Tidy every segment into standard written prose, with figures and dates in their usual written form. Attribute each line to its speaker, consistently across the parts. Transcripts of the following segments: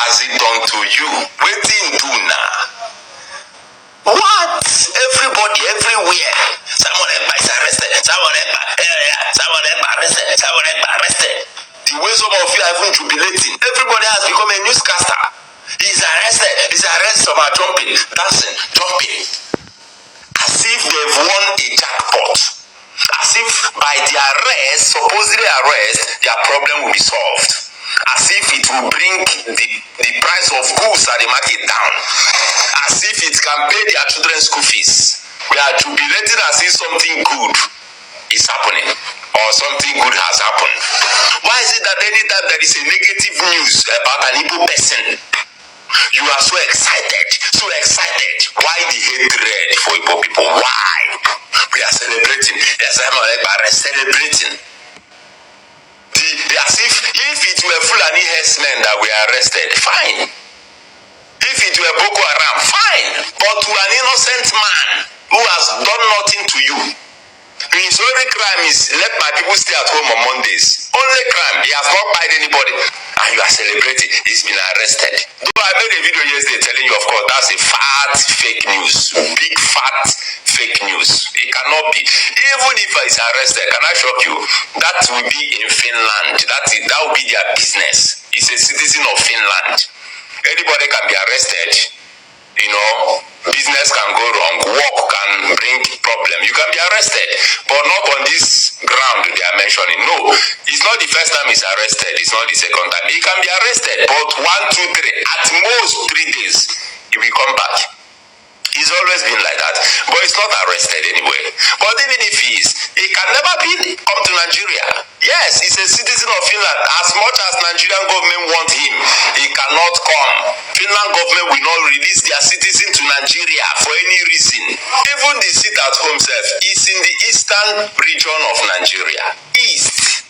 Speaker 1: has it done to you? Waiting do now. What? Everybody, everywhere. Someone is arrested. Someone arrested. Someone arrested. The way some of you are even jubilating. Everybody has become a newscaster. He's arrested. He's arrested. Some are jumping, dancing, jumping. As if they've won a jackpot. As if by their arrest, supposedly arrest, their problem will be solved. As if it will bring the price of goods at the market down. As if it can pay their children's school fees. We are jubilating as if something good is happening or something good has happened. Why is it that anytime there is a negative news about an Igbo person, you are so excited, so excited? Why the hatred for Igbo people? Why? We are celebrating. Yes, I'm celebrating. As if it were Fulani herdsmen that were arrested, fine. If it were Boko Haram, fine. But to an innocent man who has done nothing to you, his only crime is let my people stay at home on Mondays. Only crime. He has not fired anybody. And you are celebrating. He's been arrested. Though I made a video yesterday telling you, of course, that's a fat fake news. Big fat fake news. It cannot be. Even if he's arrested, can I shock you? That will be in Finland. That will be their business. He's a citizen of Finland. Anybody can be arrested. You know, business can go wrong, work can bring problem. You can be arrested, but not on this ground they are mentioning. No, it's not the first time he's arrested. It's not the second time. He can be arrested, but 1, 2, 3, at most 3 days, he will come back. He's always been like that, but he's not arrested anyway. But even if he is, he can never come to Nigeria. Yes, he's a citizen of Finland. As much as Nigerian government want him, he cannot come. Finland government will not release their citizen to Nigeria for any reason. Even the seat at home self is in the eastern region of Nigeria. East.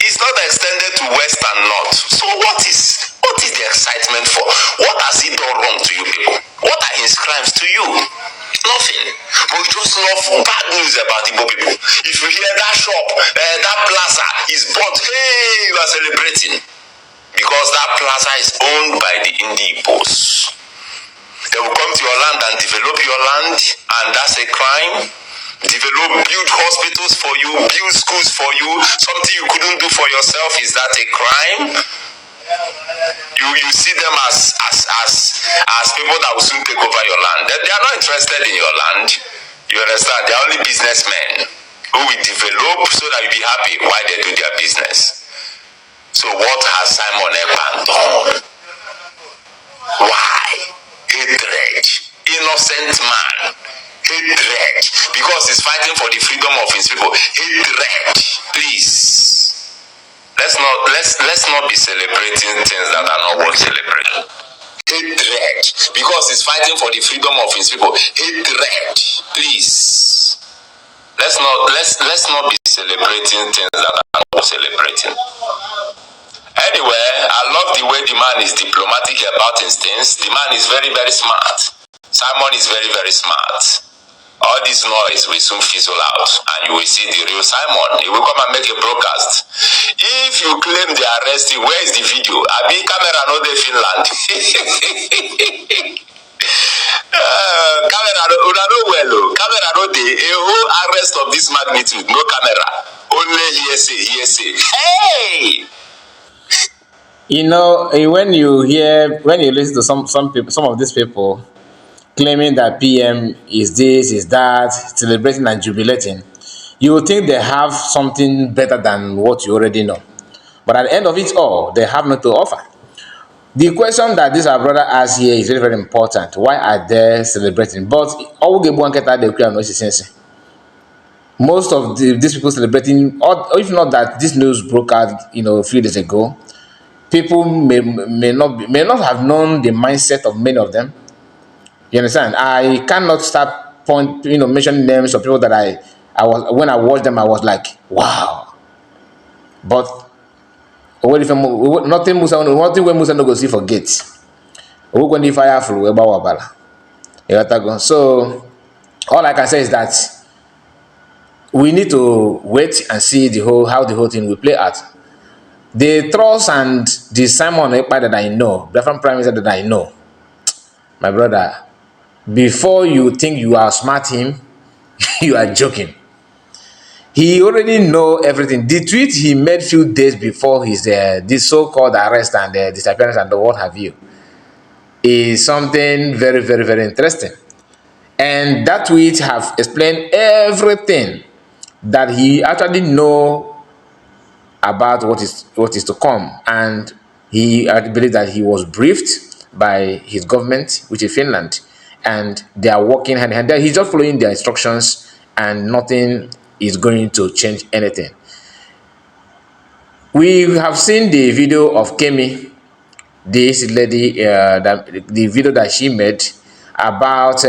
Speaker 1: It's not extended to west and north. So what is the excitement for? What has he done wrong to you people? What are his crimes to you? Nothing. But we just love bad news about Igbo people. If you hear that shop, that plaza is bought, hey, you are celebrating. Because that plaza is owned by the Igbos. They will come to your land and develop your land, and that's a crime. Build hospitals for you, build schools for you. Something you couldn't do for yourself, is that a crime? You see them as people that will soon take over your land. They are not interested in your land. You understand? They are only businessmen who will develop so that you'll be happy while they do their business. So what has Simon Ekap done? Why? Hatred. Innocent man. Hatred. Because he's fighting for the freedom of his people. Hatred. Please. Let's not be celebrating things that are not worth celebrating. Hatred. Because he's fighting for the freedom of his people. Hatred. Please. Let's not be celebrating things that are not worth celebrating. Anyway, I love the way the man is diplomatic about his things. The man is very, very smart. Simon is very, very smart. All this noise will soon fizzle out, and you will see the real Simon. He will come and make a broadcast. If you claim they arrest you, where is the video? Abi camera no dey Finland. Camera no camera no dey. A whole arrest of this magnitude, no camera. Only hearsay. Hey!
Speaker 2: You know, when you listen to some people, some of these people claiming that PM is this, is that, celebrating and jubilating, you would think they have something better than what you already know. But at the end of it all, they have nothing to offer. The question that this our brother asked here is very, very important. Why are they celebrating? But most of these people celebrating, or if not that this news broke out, a few days ago, people may not have known the mindset of many of them. You understand? I cannot start mentioning names of people that I was, when I watched them, I was like, wow. But nothing when Musa no go see forget. So all I can say is that we need to wait and see how the whole thing will play out. The trust and the Simon Ekpa that I know, different prime minister that I know, my brother, before you think you outsmart him, you are joking. He already know everything. The tweet he made few days before his this so-called arrest and disappearance and what have you is something very, very, very interesting. And that tweet have explained everything that he actually know about what is to come, and I believe that he was briefed by his government, which is Finland, and they are working hand in hand. He's just following their instructions, and nothing is going to change anything. We have seen the video of Kemi, this lady, the video that she made about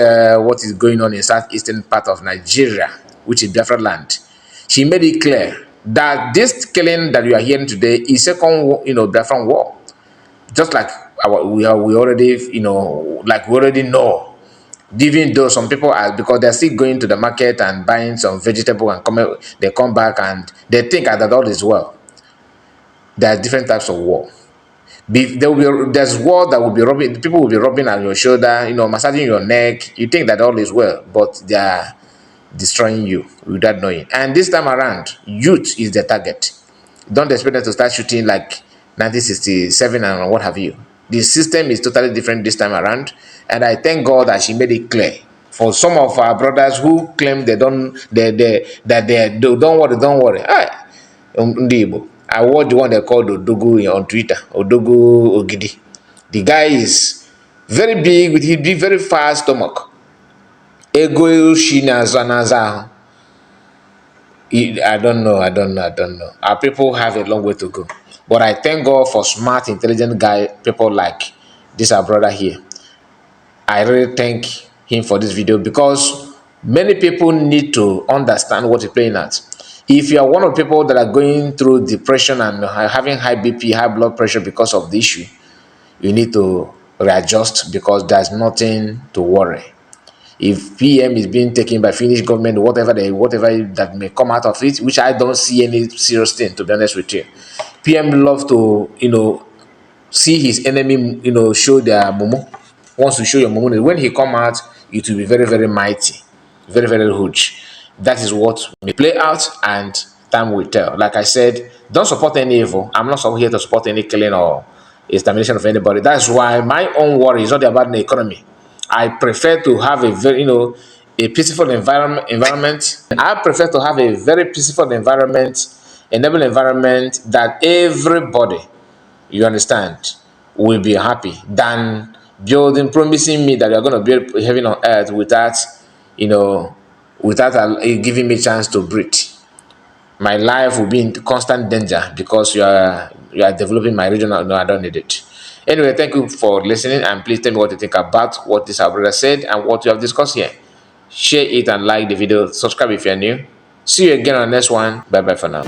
Speaker 2: what is going on in southeastern part of Nigeria, which is Biafra land. She made it clear that this killing that we are hearing today is second, Biafran war. Just like we already, like we already know. Even though some people are, because they're still going to the market and buying some vegetable and they come back and they think that all is well. There are different types of war. There's war that will be rubbing, people will be rubbing on your shoulder, massaging your neck. You think that all is well, but they are destroying you without knowing. And this time around, youth is the target. Don't expect them to start shooting like 1967 and what have you. The system is totally different this time around, and I thank God that she made it clear. For some of our brothers who claim they don't worry. I watched the one they called Odogu on Twitter, Odogu Ogidi. The guy is very big with his very fast stomach. Ego Shinaza. I don't know. Our people have a long way to go. But I thank God for smart, intelligent people like this our brother here. I really thank him for this video, because many people need to understand what he's playing at. If you are one of the people that are going through depression and having high BP, high blood pressure because of the issue, you need to readjust, because there's nothing to worry. If PM is being taken by Finnish government, whatever that may come out of it, which I don't see any serious thing, to be honest with you. PM loves to, see his enemy, show their mumu. Wants to show your mumu. When he come out, it will be very, very mighty, very, very huge. That is what may play out, and time will tell. Like I said, don't support any evil. I'm not here to support any killing or extermination of anybody. That's why my own worry is not about the economy. I prefer to have a very, a peaceful environment. I prefer to have a very peaceful environment, enable environment that everybody, you understand, will be happy, than promising me that you're going to build heaven on earth without, without giving me a chance to breathe. My life will be in constant danger because you are developing my region. No, I don't need it. Anyway, thank you for listening, and please tell me what you think about what this our brother said and what we have discussed here. Share it and like the video. Subscribe if you're new. See you again on the next one. Bye bye for now.